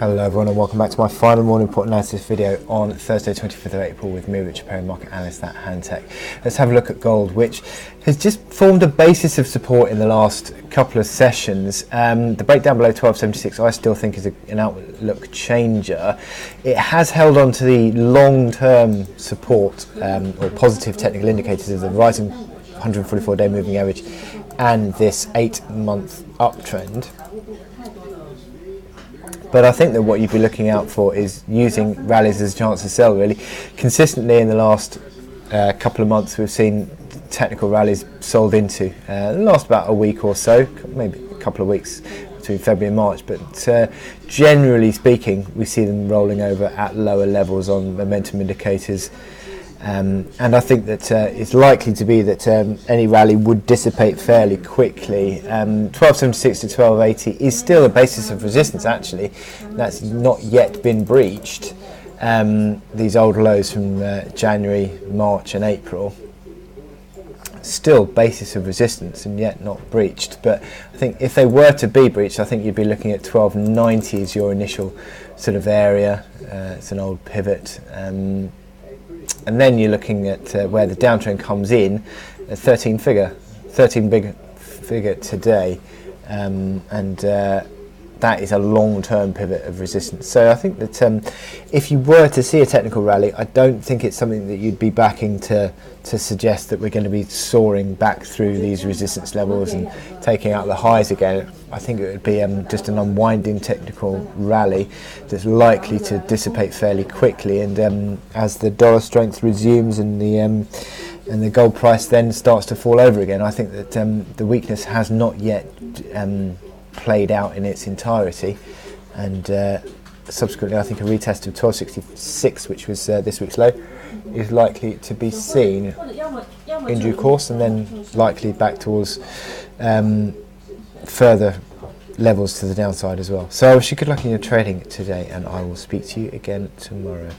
Hello everyone and welcome back to my final morning report analysis video on Thursday 25th of April with me, Richard Perry, market analyst at Hantec. Let's have a look at gold, which has just formed a basis of support in the last couple of sessions. The breakdown below 1276 I still think is an outlook changer. It has held on to the long-term support or positive technical indicators of the rising 144-day moving average and this 8-month uptrend. But I think that what you'd be looking out for is using rallies as a chance to sell, really. Consistently in the last couple of months, we've seen technical rallies sold into. Last about a week or so, maybe a couple of weeks between February and March. But generally speaking, we see them rolling over at lower levels on momentum indicators. And I think that it's likely to be that any rally would dissipate fairly quickly. 1276 to 1280 is still a basis of resistance, actually. That's not yet been breached. These old lows from January, March and April. Still basis of resistance and yet not breached. But I think if they were to be breached, I think you'd be looking at 1290 as your initial sort of area. It's an old pivot. And then you're looking at where the downtrend comes in, a 13 big figure today, and that is a long-term pivot of resistance. So I think that if you were to see a technical rally, I don't think it's something that you'd be backing to suggest that we're going to be soaring back through these resistance levels and taking out the highs again. I think it would be just an unwinding technical rally that's likely to dissipate fairly quickly, and as the dollar strength resumes and the gold price then starts to fall over again, I think that the weakness has not yet played out in its entirety, and subsequently I think a retest of 1266, which was this week's low, is likely to be seen in due course, and then likely back towards further levels to the downside as well. So I wish you good luck in your trading today, and I will speak to you again tomorrow.